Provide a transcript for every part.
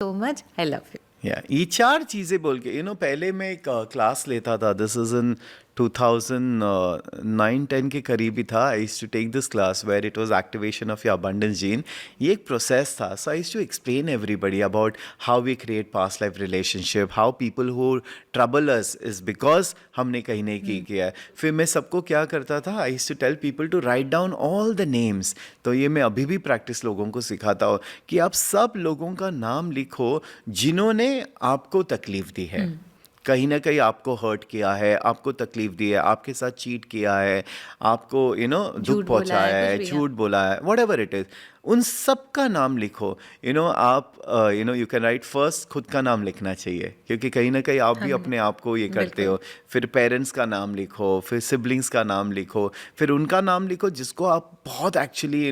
So much, I love you. ये 4 चीज़ें बोल के पहले मैं एक क्लास लेता था, दिस इज़ इन 2009-10 के करीब ही था। I used to take this class where it was activation of your abundance gene. ये एक प्रोसेस था, so I used to explain everybody about how we create past life relationship, how people who trouble us is because हमने कहीं नहीं किया है। फिर मैं सबको क्या करता था, I used to tell people to write down all the names. तो ये मैं अभी भी प्रैक्टिस लोगों को सिखाता हूँ कि आप सब लोगों का नाम लिखो जिन्होंने आपको तकलीफ दी है, कहीं ना कहीं आपको हर्ट किया है, आपको तकलीफ दी है, आपके साथ चीट किया है, आपको दुख झूठ बोला है, पहुंचाया कुछ है, भी। झूठ बोला है, वट एवर इट इज, उन सब का नाम लिखो। आप यू कैन राइट फर्स्ट खुद का नाम लिखना चाहिए, क्योंकि कहीं ना कहीं आप भी अपने आप को ये करते हो। फिर पेरेंट्स का नाम लिखो, फिर सिबलिंग्स का नाम लिखो, फिर उनका नाम लिखो जिसको आप बहुत actually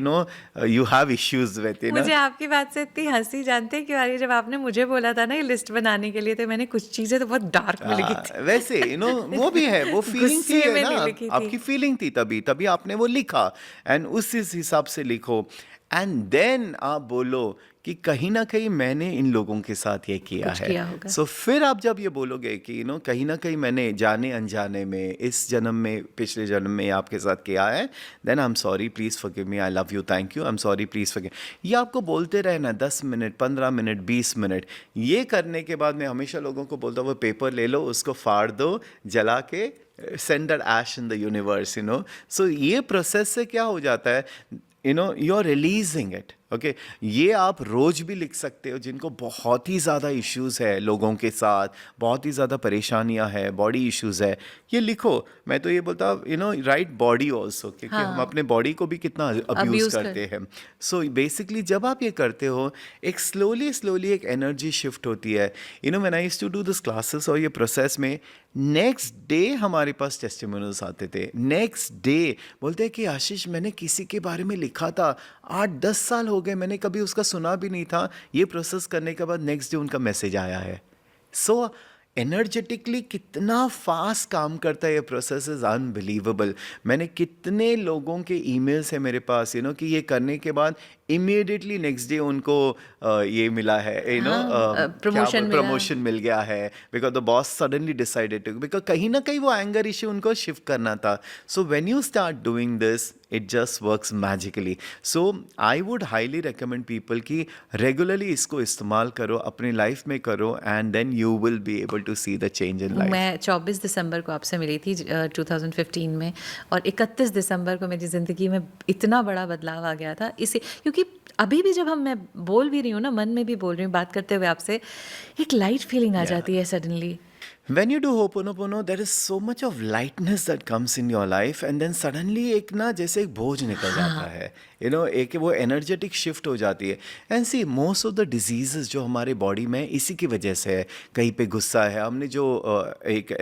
you have issues with. मुझे आपकी बात से इतनी हंसी, जानते हैं क्यों आ रही है? जब आपने मुझे बोला था ना ये लिस्ट बनाने के लिए, तो मैंने कुछ चीजें तो बहुत डार्क में लिखी थी। वैसे वो भी है, वो फीलिंग थी, गुस्से है में ना, नहीं लिखी थी। आपकी फीलिंग थी, तभी तभी आपने वो लिखा। एंड उस हिसाब से लिखो, एंड देन आप बोलो कि कहीं ना कहीं मैंने इन लोगों के साथ ये किया कुछ है। किया होगा। सो फिर आप जब ये बोलोगे कि कहीं ना कहीं मैंने जाने अनजाने में, इस जन्म में, पिछले जन्म में आपके साथ किया है, then I am sorry, please forgive me, I love you, thank you, I am sorry, please forgive. ये आपको बोलते रहना 10 मिनट, 15 मिनट, 20 मिनट। ये करने के बाद मैं हमेशा लोगों को बोलता हूँ, वो पेपर ले लो, उसको फाड़ दो, जला के send that ash in the universe, so ये प्रोसेस से क्या हो जाता है, you are releasing it. Okay, ये आप रोज भी लिख सकते हो, जिनको बहुत ही ज़्यादा इश्यूज है लोगों के साथ, बहुत ही ज़्यादा परेशानियां है, बॉडी इश्यूज है, ये लिखो। मैं तो ये बोलता हूँ राइट बॉडी ऑल्सो, क्योंकि हम अपने बॉडी को भी कितना अब्यूज़ Abuse करते हैं। सो बेसिकली जब आप ये करते हो, एक स्लोली एक एनर्जी शिफ्ट होती है। When I used to do this classes और ये प्रोसेस में, नेक्स्ट डे हमारे पास टेस्टिमोनियल्स आते थे। नेक्स्ट डे बोलते हैं कि आशीष, मैंने किसी के बारे में लिखा था, 8-10 साल हो गए, मैंने कभी उसका सुना भी नहीं था, ये प्रोसेस करने के बाद नेक्स्ट डे उनका मैसेज आया है। सो एनर्जेटिकली कितना फास्ट काम करता है ये प्रोसेस, इज़ अनबिलीवेबल। मैंने कितने लोगों के ईमेल्स हैं मेरे पास, कि ये करने के बाद इमीडिएटली नेक्स्ट डे उनको ये मिला है, प्रमोशन मिल गया है, because the boss suddenly decided to, because कहीं ना कहीं वो एंगर इश्यू उनको शिफ्ट करना था। So when you start doing this, it just works magically. So I would highly recommend people कि रेगुलरली इसको इस्तेमाल करो, अपनी लाइफ में करो, and then you will be able to see the change in life. मैं 24 दिसंबर को आपसे मिली थी 2015 में, और 31 दिसंबर को मेरी ज़िंदगी में इतना बड़ा बदलाव आ गया था। इसे क्योंकि अभी भी जब मैं बोल भी रही हूँ ना, मन में भी बोल रही हूँ बात करते हुए आपसे, एक लाइट फीलिंग आ जाती है suddenly. When you do Ho'oponopono, there is so much of lightness that comes in your life, and then suddenly एक ना जैसे एक बोझ निकल जाता है, एक वो एनर्जेटिक शिफ्ट हो जाती है। And see most of the diseases जो हमारे बॉडी में इसी की वजह से है। कहीं पे गुस्सा है, हमने जो एक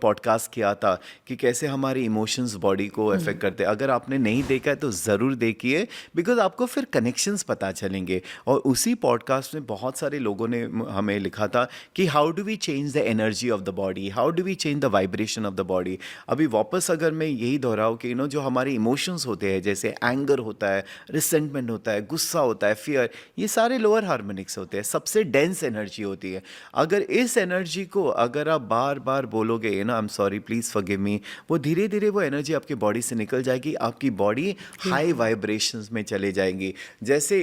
पॉडकास्ट किया था कि कैसे हमारे इमोशंस बॉडी को अफेक्ट करते हैं। अगर आपने नहीं देखा है तो ज़रूर देखिए, बिकॉज आपको फिर कनेक्शंस पता चलेंगे। और उसी पॉडकास्ट में बहुत सारे लोगों ने हमें लिखा था कि how do we change the energy of the body, how do we change the vibration of the body. अभी वापस अगर मैं यही दोहराऊँ कि जो हमारे इमोशंस होते हैं, जैसे एंगर होता है, रिसेंटमेंट होता है, गुस्सा होता है, फियर, ये सारे लोअर हार्मोनिक्स होते हैं, सबसे डेंस एनर्जी होती है। अगर इस एनर्जी को अगर आप बार बार बोलोगे आई एम सॉरी, प्लीज़ फॉरगिव मी, वो धीरे धीरे वो एनर्जी आपकी बॉडी से निकल जाएगी, आपकी बॉडी हाई वाइब्रेशंस में चले जाएंगी। जैसे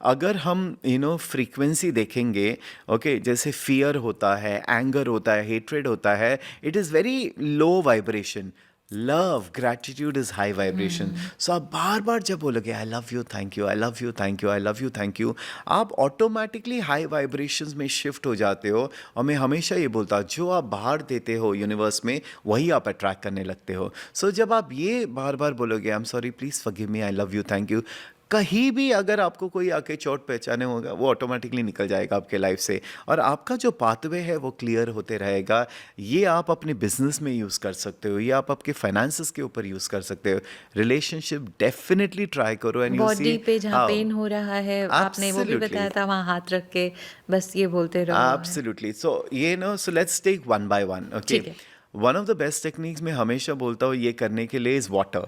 अगर हम फ्रीक्वेंसी देखेंगे, ओके, जैसे फियर होता है, एंगर होता है, हेट्रेड होता है, it is very low vibration. Love, gratitude is high vibration. So आप बार बार जब बोलोगे I love you, thank you, I love you, thank you, I love you, thank you, आप ऑटोमेटिकली हाई वाइब्रेशंस में शिफ्ट हो जाते हो। और मैं हमेशा ये बोलता हूँ, जो आप बाहर देते हो यूनिवर्स में, वही आप अट्रैक्ट करने लगते हो। सो जब आप ये बार बार बोलोगे आई am sorry, please forgive me, I love you, thank you, कहीं भी अगर आपको कोई आके चोट पहचाने होगा, वो ऑटोमेटिकली निकल जाएगा आपके लाइफ से, और आपका जो पाथवे है वो क्लियर होते रहेगा। ये आप अपने बिजनेस में यूज़ कर सकते हो, ये आप आपके फाइनेंसेस के ऊपर यूज़ कर सकते हो। रिलेशनशिप डेफिनेटली ट्राई करो, एंड यू सी बॉडी पे जहाँ पेन हो रहा है, आपने वो भी बताया था, वहाँ हाथ रख के बस ये बोलते रहो। Absolutely. So so let's take one by one. Okay, one of the best techniques मैं हमेशा बोलता हूँ ये करने के लिए इज़ वाटर।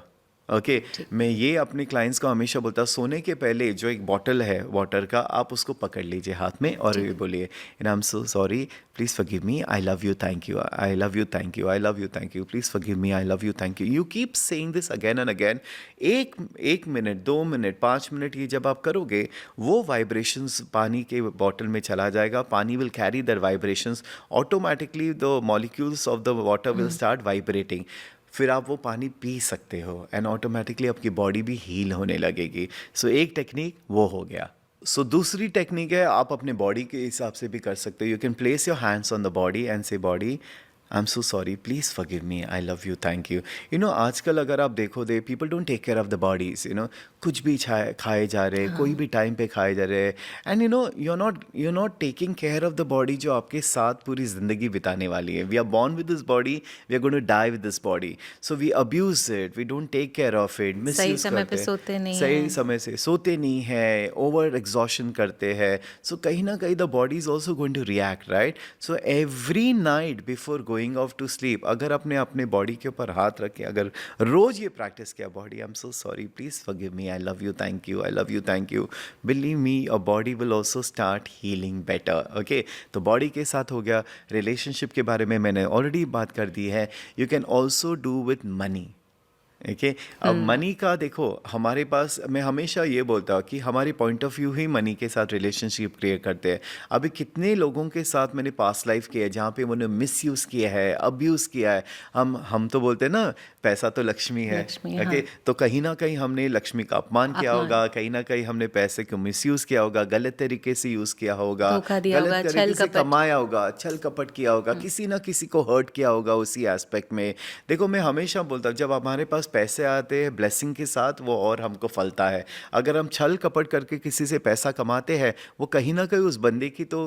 ओके मैं ये अपने क्लाइंट्स को हमेशा बोलता हूँ, सोने के पहले जो एक बॉटल है वाटर का, आप उसको पकड़ लीजिए हाथ में और ये बोलिए, and I am so sorry, please forgive me, I love you, thank you, I love you, thank you, I love you, thank you, please forgive me, I love you, thank you. You keep saying this again and again. एक minute, 2 minute, 5 minute ये जब आप करोगे, वो vibrations पानी के bottle में चला जाएगा, पानी will carry that vibrations, automatically the molecules of the water will start vibrating. फिर आप वो पानी पी सकते हो एंड ऑटोमेटिकली आपकी बॉडी भी हील होने लगेगी। सो एक टेक्निक वो हो गया। सो दूसरी टेक्निक है, आप अपने बॉडी के हिसाब से भी कर सकते हो। You can place your hands on the body and say body, I am so sorry, please forgive me, I love you, thank you. You know आजकल अगर आप देखो they, people don't take care of the bodies, you know कुछ भी खाए जा रहे हैं, कोई भी टाइम पे खाए जा रहे हैं, and you are not taking care of the body जो आपके साथ पूरी ज़िंदगी बिताने वाली है। We are born with this body, we are going to die with this body, so we abuse it, we don't take care of it, miss सही समय पे सोते नहीं सही हैं। समय से सोते नहीं है, ओवर एग्जॉशन करते हैं। सो कहीं ना कहीं the body is also going to react, right? So every night before going off to sleep, अगर आपने अपने बॉडी के ऊपर हाथ रखे, अगर रोज ये प्रैक्टिस किया, body I am so sorry, please forgive me, I love you, thank you, I love you, thank you, believe me your body will also start healing better. Okay, तो बॉडी के साथ हो गया। रिलेशनशिप के बारे में मैंने ऑलरेडी बात कर दी है। You can also do with money. Okay, अब मनी का देखो, हमारे पास, मैं हमेशा ये बोलता हूँ कि हमारी point of view he money के साथ रिलेशनशिप क्रिएट करते हैं। अभी कितने लोगों के साथ मैंने पास्ट लाइफ किया है जहाँ पे उन्होंने मिस यूज़ किया है, अब्यूज़ किया है। हम तो बोलते हैं ना, पैसा तो लक्ष्मी है। लक्ष्मी, ओके, हाँ। तो कहीं ना कहीं हमने लक्ष्मी का अपमान किया होगा, कहीं ना कहीं हमने पैसे को मिस यूज़ किया होगा, गलत तरीके से यूज़ किया होगा, धोखा दिया गलत होगा, तरीके छल से कपट। कमाया होगा, छल कपट किया होगा, किसी ना किसी को हर्ट किया होगा उसी एस्पेक्ट में। देखो मैं हमेशा बोलता हूँ, जब हमारे पास पैसे आते हैं ब्लेसिंग के साथ, वो और हमको फलता है। अगर हम छल कपट करके किसी से पैसा कमाते हैं, वो कहीं ना कहीं उस बंदे की तो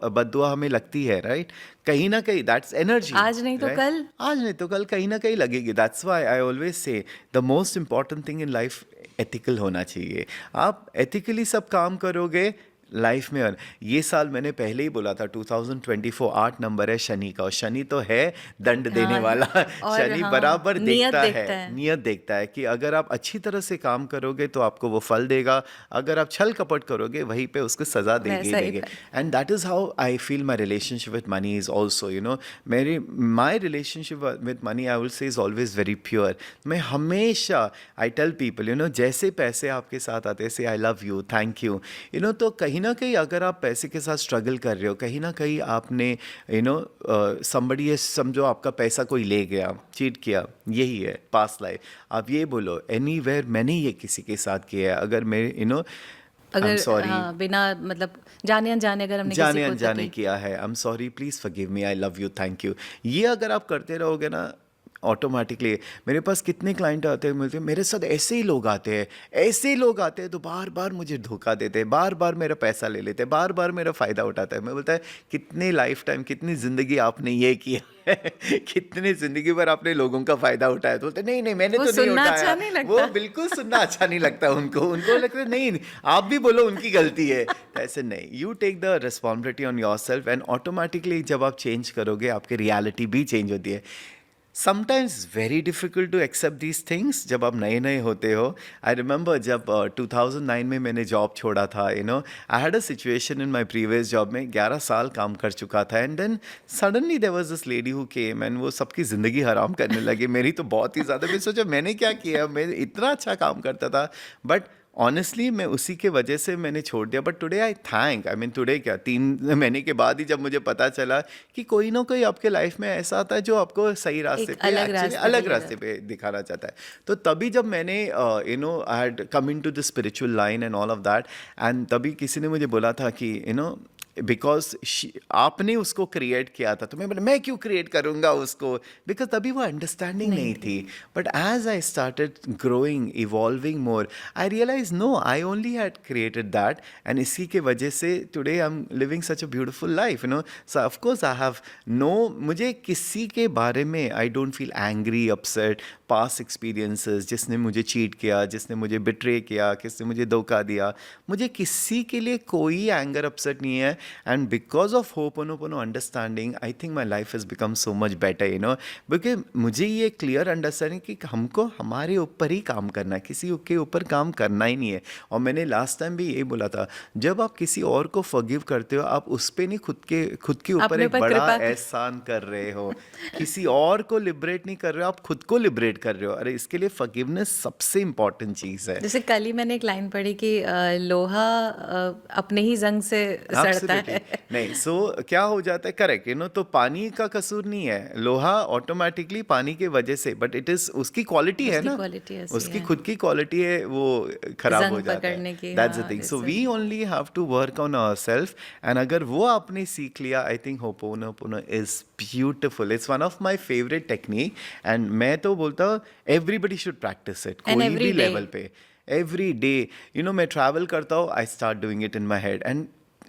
बद्दुआ हमें लगती है, राइट? कहीं ना कहीं दैट्स एनर्जी। आज नहीं तो कल। आज नहीं तो कल कहीं ना कहीं लगेगी। That's why I always say the most important thing in life ethical होना चाहिए। आप एथिकली सब काम करोगे लाइफ में। और ये साल मैंने पहले ही बोला था, 2024 8 नंबर है शनि का, और शनि तो है दंड देने हाँ, वाला। और शनि हाँ, बराबर नियत देखता देखता है, है। नियत देखता है कि अगर आप अच्छी तरह से काम करोगे तो आपको वो फल देगा, अगर आप छल कपट करोगे वहीं पे उसको सजा देंगे ही वैसा ही देंगे। था। And that is how I feel my relationship with money is also, you know, my relationship with money I will say is always very pure. मैं हमेशा I tell people, you know, जैसे पैसे आपके साथ आते से I love you, thank you, you know, तो कहीं ना कहीं अगर आप पैसे के साथ स्ट्रगल कर रहे हो, कहीं ना कहीं आपने, यू नो, समबडी है, समझो आपका पैसा कोई ले गया, चीट किया, यही है पास्ट लाइफ। आप ये बोलो एनीवेयर मैंने ये किसी के साथ किया है, अगर मैं, यू नो, अगर सॉरी, हाँ, बिना मतलब जाने अनजाने अगर हमने जाने किसी को अनजाने तकलीफ। किया है, आई am sorry, please forgive me, I love you, thank you, ये अगर आप करते रहोगे ना, ऑटोमेटिकली। मेरे पास कितने क्लाइंट आते हैं, मिलते हैं, मेरे साथ ऐसे ही लोग आते हैं, ऐसे ही लोग आते हैं, तो बार बार मुझे धोखा देते हैं, बार बार मेरा पैसा ले लेते हैं, बार बार मेरा फ़ायदा उठाता है। मैं बोलता है, कितने लाइफ टाइम, कितनी ज़िंदगी आपने ये किया है कितनी ज़िंदगी भर आपने लोगों का फ़ायदा उठाया? तो बोलते नहीं नहीं, मैंने वो तो नहीं सुनना उठाया। अच्छा नहीं लगता। वो बिल्कुल सुनना अच्छा नहीं लगता उनको लगता है नहीं, आप भी बोलो उनकी गलती है। तो ऐसे नहीं, you take the responsibility on yourself, and automatically जब आप चेंज करोगे, आपकी रियलिटी भी चेंज होती है। Sometimes very difficult to accept these things जब आप नए नए होते हो। आई रिमेंबर जब 2009 में मैंने जॉब छोड़ा था, you know, I had a situation in my previous job में, 11 साल काम कर चुका था, and then suddenly there was this lady who came, एंड वो सबकी ज़िंदगी हराम करने लगी, मेरी तो बहुत ही ज़्यादा। मैं सोचा मैंने क्या किया, मैं इतना अच्छा काम करता था, बट ऑनेस्टली मैं उसी के वजह से मैंने छोड़ दिया। But today I mean today क्या, 3 महीने के बाद ही जब मुझे पता चला कि कोई ना कोई आपके लाइफ में ऐसा आता है जो आपको सही रास्ते एक पे, अलग एक्चुअली रास्ते अलग पे रास्ते पे दिखाना चाहता है। तो तभी जब मैंने, you know, I had come in to the spiritual line and all of that, and तभी किसी ने मुझे बोला था कि, यू नो, बिकॉज आपने उसको क्रिएट किया था, तो मैं बोला मैं क्यों क्रिएट करूँगा उसको, बिकॉज तभी वो अंडरस्टैंडिंग नहीं थी। But as I started growing, evolving more, I realise no, I only had created that, and इसी के वजह से today I am living such a beautiful life, you know. So of course I have no, मुझे किसी के बारे में I don't feel angry, upset. Past experiences, जिसने मुझे चीट किया, जिसने मुझे बिट्रे किया, किसने मुझे धोखा दिया, मुझे किसी के लिए कोई एंगर अपसेट नहीं है। And because of ho'oponopono understanding I think my life has become so much better, you know, because मुझे ये क्लियर अंडरस्टैंडिंग कि हमको हमारे ऊपर ही काम करना है, किसी के ऊपर काम करना ही नहीं है. और मैंने लास्ट टाइम भी यही बोला था, जब आप किसी और को फॉरगिव करते हो, आप उस पे नहीं खुद के ऊपर अपने एक ऊपर बड़ा कृपा एहसान कर रहे हो. किसी और को लिबरेट नहीं कर रहे हो, आप खुद को लिबरेट कर रहे हो. अरे इसके लिए फॉरगिवनेस सबसे इंपॉर्टेंट चीज़ है. जैसे कल ही मैंने एक लाइन पढ़ी कि लोहा अपने ही जंग से सड़ता Absolutely. है. नहीं, सो क्या हो जाता है, करेक्ट, यू नो, तो पानी का कसूर नहीं है, लोहा ऑटोमेटिकली पानी के वजह से, बट इट इज उसकी क्वालिटी है उसकी ना, quality ऐसी उसकी है. खुद की क्वालिटी है, वो खराब जंग हो जाता पकड़ने है. की, दैट्स द हाँ, थिंग. सो जैसे. We only have to work on ourselves, and अगर वो आपने सीख लिया, I think ho'oponopono is beautiful. It's one of my favourite technique, and मैं तो बोलता हूँ everybody should practise it, And कोई every भी day. लेवल पे. एवरी डे, यू नो, मैं ट्रैवल करता हूँ, I start doing it in my head, and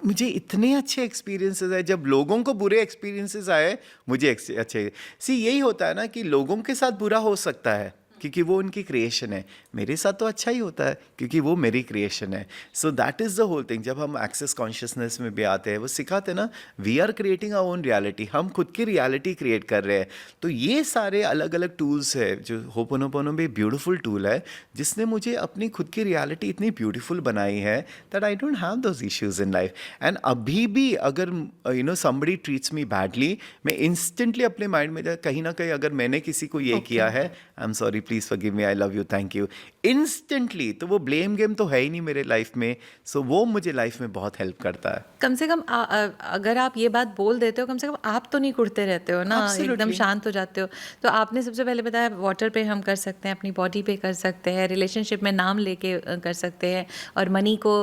मुझे इतने अच्छे एक्सपीरियंसेस आए. जब लोगों को बुरे एक्सपीरियंसेस आए, मुझे अच्छे. सी यही होता है ना कि लोगों के साथ बुरा हो सकता है क्योंकि वो उनकी क्रिएशन है, मेरे साथ तो अच्छा ही होता है क्योंकि वो मेरी क्रिएशन है. So that is the whole thing. जब हम एक्सेस कॉन्शियसनेस में भी आते हैं, वो सिखाते हैं ना, we are creating our own reality, हम खुद की रियलिटी क्रिएट कर रहे हैं. तो ये सारे अलग अलग टूल्स है, जो होपोनोपोनो भी ब्यूटीफुल टूल है, जिसने मुझे अपनी खुद की रियलिटी इतनी ब्यूटीफुल बनाई है that I don't have those issues in life. And अभी भी अगर you know somebody treats me badly, मैं इंस्टेंटली अपने माइंड में कहीं ना कहीं अगर मैंने किसी को ये किया है, आई am sorry, please forgive me, I love you, thank you, instantly. तो वो ब्लेम गेम तो है ही नहीं मेरे लाइफ में. सो वो मुझे लाइफ में बहुत हेल्प करता है. कम से कम अगर आप ये बात बोल देते हो, कम से कम आप तो नहीं कुड़ते रहते हो ना. Absolutely. एकदम शांत हो जाते हो. तो आपने सबसे पहले बताया वाटर पे हम कर सकते हैं, अपनी बॉडी पे कर सकते हैं, रिलेशनशिप में नाम लेके कर सकते हैं, और मनी को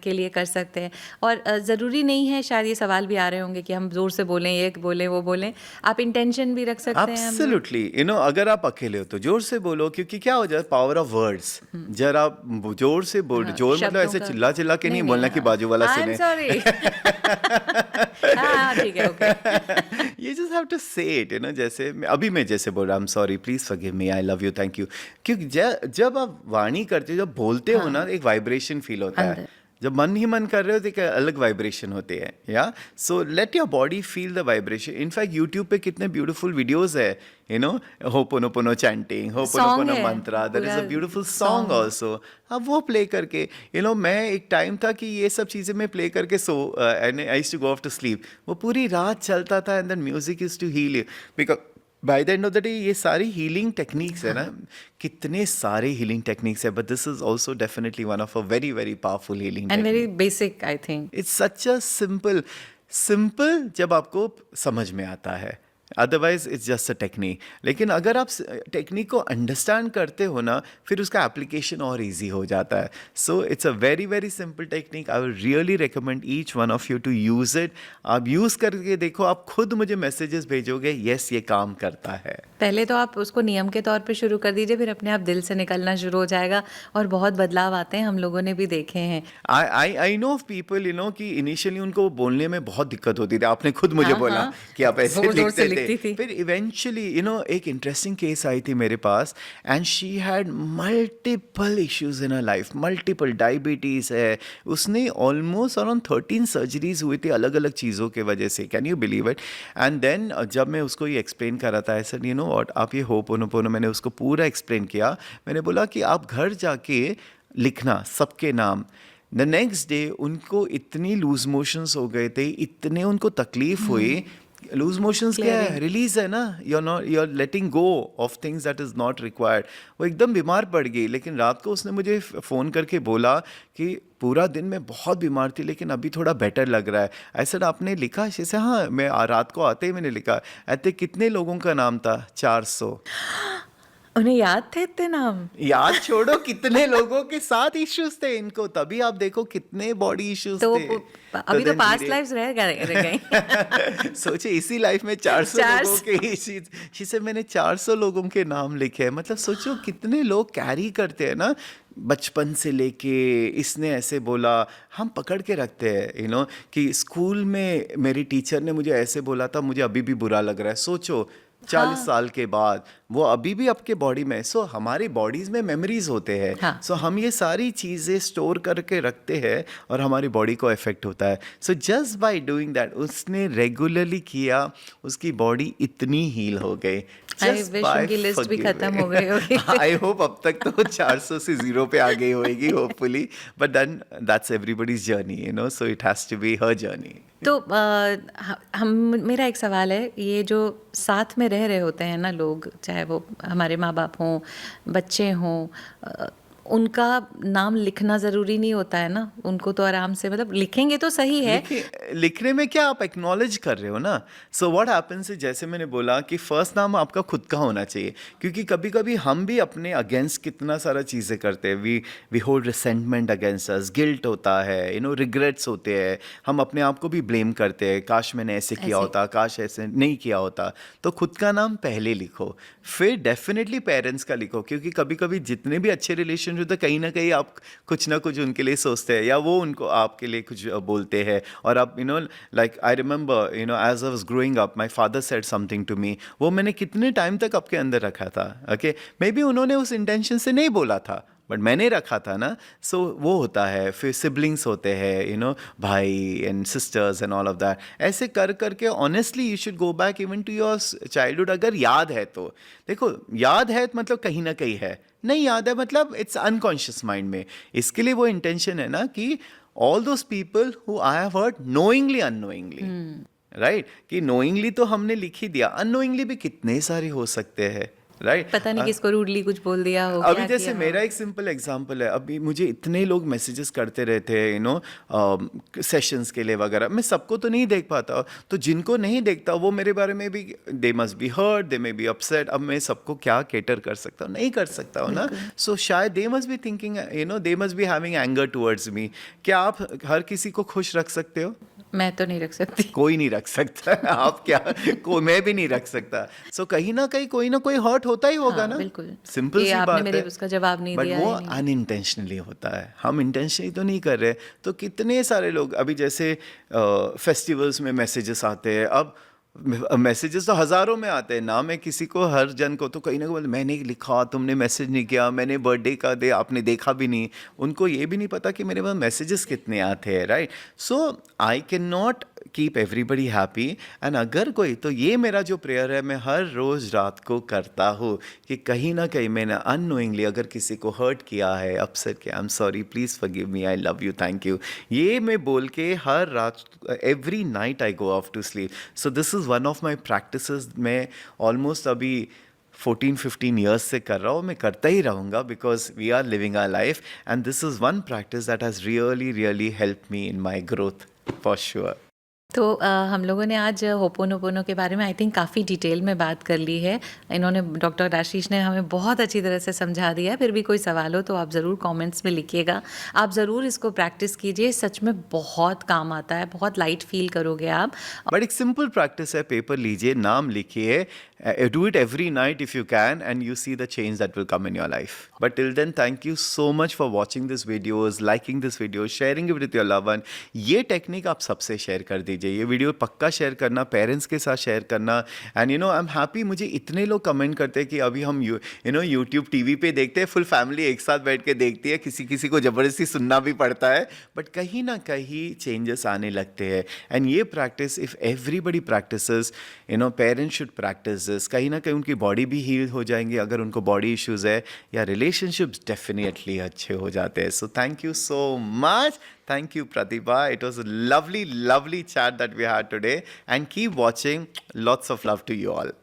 के लिए कर सकते हैं. और ज़रूरी नहीं है, शायद ये सवाल भी आ रहे होंगे कि हम ज़ोर से बोलें, ये बोलें, वो बोलें. आप इंटेंशन भी रख सकते हैं. एब्सोल्युटली, यू नो, अगर आप अकेले हो तो जोर से बोलो, क्योंकि क्या हो जाए, पावर ऑफ वर्ड्स. जरा जोर से बोल, जोर मतलब शब्दों ऐसे का- चिल्ला चिल्ला के नहीं बोलना कि बाजू वाला आई एम सुने. सॉरी. हाँ ठीक है, okay. You just have to say it, you know, जैसे अभी मैं जैसे बोल रहा हूँ, sorry, please forgive me, I love you, thank you. क्योंकि जब आप वाणी करते हो, जब बोलते हो ना, एक वाइब्रेशन फील होता है. अंदर. जब मन ही मन कर रहे हो तो एक अलग वाइब्रेशन होती है. या so let your body feel the vibration. In fact YouTube पे कितने ब्यूटीफुल वीडियोस है, you know, ho'oponopono chanting, ho'oponopono है, मंत्रा, देयर इज अ पूरा ब्यूटीफुल सॉन्ग आल्सो. अब वो प्ले करके, यू नो, मैं एक टाइम था कि ये सब चीज़ें मैं प्ले करके I used to go off to sleep. वो पूरी रात चलता था, and then music is to heal you, because by the end of the day ये सारी हीलिंग टेक्निक्स है ना. कितने सारे हीलिंग टेक्निक्स है, but this is also definitely one of a very very powerful healing. And very basic, I think. It's such a simple जब आपको समझ में आता है, otherwise it's just a technique. लेकिन अगर आप टेक्निक को अंडरस्टैंड करते हो ना, फिर उसका एप्लीकेशन और इजी हो जाता है. So it's a very very simple technique. I will really recommend each one of you to use it. आप यूज करके देखो, आप खुद मुझे मैसेजेस भेजोगे, यस ये काम करता है. पहले तो आप उसको नियम के तौर पे शुरू कर दीजिए, फिर अपने आप दिल से निकलना शुरू हो जाएगा, और बहुत बदलाव आते हैं, हम लोगों ने भी देखे हैं. I know of people, you no, कि इनिशियली उनको बोलने में बहुत दिक्कत होती थी. आपने खुद मुझे हाँ, बोला हाँ. कि आप ऐसे जोर-जोर से लिखते लिखती थे. थी. फिर इवेंचुअली, यू नो, एक इंटरेस्टिंग केस आई थी मेरे पास, and she had multiple issues in her life. Multiple diabetes है, उसने ऑलमोस्ट अराउंड 13 सर्जरीज हुई थी अलग अलग चीज़ों के वजह से. Can you believe it? And then जब मैं उसको ये एक्सप्लेन कर रहा था, ऐसा, यू नो व्हाट, आप ये होपोनोपोनो, मैंने उसको पूरा एक्सप्लेन किया. मैंने बोला कि आप घर जाके लिखना सबके नाम. द नेक्स्ट डे उनको इतनी लूज मोशंस हो गए थे, इतने उनको तकलीफ हुई. लूज मोशंस क्या है, रिलीज है ना, you are letting go of things that is not required. वो एकदम बीमार पड़ गई, लेकिन रात को उसने मुझे फ़ोन करके बोला कि पूरा दिन मैं बहुत बीमार थी, लेकिन अभी थोड़ा बेटर लग रहा है. ऐसा आपने लिखा? जैसे हाँ, मैं रात को आते ही मैंने लिखा. ऐसे कितने लोगों का नाम था? 400. उन्हें याद थे इतने नाम? याद छोड़ो, कितने लोगों के साथ इश्यूज थे इनको. तभी आप देखो कितने बॉडी इश्यूज तो थे. अभी तो then पास्ट धीरे- लाइफ्स रह गई. सोचे इसी लाइफ में 400 लोगों के इसी मैंने 400 लोगों के नाम लिखे हैं. मतलब सोचो कितने लोग कैरी करते हैं ना, बचपन से लेके इसने ऐसे बोला, हम पकड़ के रखते हैं. यू नो, कि स्कूल में मेरी टीचर ने मुझे ऐसे बोला था, मुझे अभी भी बुरा लग रहा है. सोचो 40 साल के बाद वो अभी भी आपके बॉडी में, सो हमारी बॉडीज में मेमोरीज होते हैं, हाँ। सो हम ये सारी चीज़ें स्टोर करके रखते हैं और हमारी बॉडी को इफेक्ट होता है। So just by doing that, उसने रेगुलरली किया, उसकी बॉडी इतनी हील हो गई। आई विश उनकी लिस्ट भी खत्म हो गई होगी। आई होप अब तक तो 400 से 0 पे आ गई होगी hopefully, but then that's everybody's journey, you know, so it has to be her journey. तो हम मेरा एक सवाल है, ये जो साथ में रह रहे होते हैं ना लोग, चाहे वो हमारे माँ बाप हों, बच्चे हों, उनका नाम लिखना ज़रूरी नहीं होता है ना? उनको तो आराम से, मतलब लिखेंगे तो सही है। लिखने में क्या आप एक्नॉलेज कर रहे हो ना। सो व्हाट हैपेंस, जैसे मैंने बोला कि फर्स्ट नाम आपका खुद का होना चाहिए, क्योंकि कभी कभी हम भी अपने अगेंस्ट कितना सारा चीज़ें करते हैं। We hold resentment against us, guilt होता है, यू नो, रिग्रेट्स होते हैं, हम अपने आप को भी ब्लेम करते हैं, काश मैंने ऐसे किया होता, काश ऐसे नहीं किया होता। तो खुद का नाम पहले लिखो, फिर डेफिनेटली पेरेंट्स का लिखो, क्योंकि कभी कभी जितने भी अच्छे रिलेशन होते हैं, कहीं ना कहीं आप कुछ ना कुछ उनके लिए सोचते हैं, या वो उनको आपके लिए कुछ बोलते हैं। और आप, you know, like I remember, you know, as I was growing up, my father said something to me, वो मैंने कितने टाइम तक आपके अंदर रखा था। ओके, मे बी उन्होंने उस इंटेंशन से नहीं बोला था, बट मैंने रखा था ना। सो वो होता है। फिर सिबलिंग्स होते हैं, यू नो, भाई and sisters and all of that. ऐसे कर करके honestly you should go back even to your childhood. अगर याद है तो देखो, याद है मतलब कहीं ना कहीं है, नहीं याद है मतलब इट्स अनकॉन्शियस माइंड में। इसके लिए वो इंटेंशन है ना कि all those people who I have hurt knowingly unknowingly, right, कि नोइंगली तो हमने लिख ही दिया, अननोइंगली भी कितने सारे हो सकते हैं, राइट। पता नहीं किसको रूडली कुछ बोल दिया हो, अभी क्या जैसे किया हो। मेरा एक सिंपल एग्जांपल है, अभी मुझे इतने लोग मैसेजेस करते रहते हैं, यू नो, सेशंस के लिए वगैरह। मैं सबको तो नहीं देख पाता, तो जिनको नहीं देखता वो मेरे बारे में भी, they must be hurt, they may be upset. अब मैं सबको क्या केटर कर सकता हूँ, नहीं कर सकता हूँ ना। सो शायद दे must be thinking, you know, they must be having anger towards me. क्या आप हर किसी को खुश रख सकते हो? मैं तो नहीं रख सकती। कोई नहीं रख सकता। आप क्या, मैं भी नहीं रख सकता। सो कहीं ना कहीं कोई ना कोई हर्ट होता ही होगा हाँ, ना। बिल्कुल। सिंपल ये सी आपने बात मेरे है, उसका जवाब नहीं बट दिया वो ही नहीं। अनइंटेंशनली होता है, हम इंटेंशनली तो नहीं कर रहे। तो कितने सारे लोग अभी जैसे फेस्टिवल्स में मैसेजेस आते हैं, अब मैसेजेस तो हज़ारों में आते हैं ना, मैं किसी को, हर जन को तो कहीं ना कहीं मैंने लिखा, तुमने मैसेज नहीं किया, मैंने बर्थडे का दे आपने देखा भी नहीं। उनको ये भी नहीं पता कि मेरे पास मैसेजेस कितने आते हैं, right. So I can not keep everybody happy. And अगर कोई, तो ये मेरा जो प्रेयर है, मैं हर रोज़ रात को करता हूँ कि कहीं ना कहीं मैंने अननोइंगली अगर किसी को हर्ट किया है, अपसेट किया, I am sorry, please forgive me, I love you, thank you, ये मैं बोल के हर रात, every night I go off to sleep. So this is one of my practices. मैं ऑलमोस्ट अभी 14-15 ईयर्स से कर रहा हूँ, मैं करता ही रहूँगा, because we are living our life and this is one practice that has really really help me in my growth, for sure. तो हम लोगों ने आज होपोनोपोनो के बारे में आई थिंक काफ़ी डिटेल में बात कर ली है। इन्होंने, डॉक्टर आशीष ने हमें बहुत अच्छी तरह से समझा दिया है। फिर भी कोई सवाल हो तो आप ज़रूर कमेंट्स में लिखिएगा। आप ज़रूर इसको प्रैक्टिस कीजिए, सच में बहुत काम आता है, बहुत लाइट फील करोगे आप। बट एक सिंपल प्रैक्टिस है, पेपर लीजिए, नाम लिखिए, do it every night if you can, and you see the change that will come in your life. But till then, thank you so much for watching this videos, liking this video, sharing it with your loved one. ये technique आप सबसे share कर दीजिए, ये video पक्का share करना, parents के साथ शेयर करना। And you know, I am happy, मुझे इतने लोग कमेंट करते हैं कि अभी हम यू नो यूट्यूब टीवी पे देखते हैं, फुल फैमिली एक साथ बैठ के देखती है, किसी किसी को ज़बरदस्ती सुनना भी पड़ता है, बट कहीं ना कहीं चेंजेस आने लगते हैं। एंड ये practice, if everybody practices, you know, parents should practice, कहीं ना कहीं उनकी बॉडी भी हील हो जाएंगी, अगर उनको बॉडी इश्यूज है, या रिलेशनशिप्स डेफिनेटली अच्छे हो जाते हैं। So thank you so much, thank you Pratibha, it was a lovely lovely chat that we had today, and keep watching. Lots of love to you all.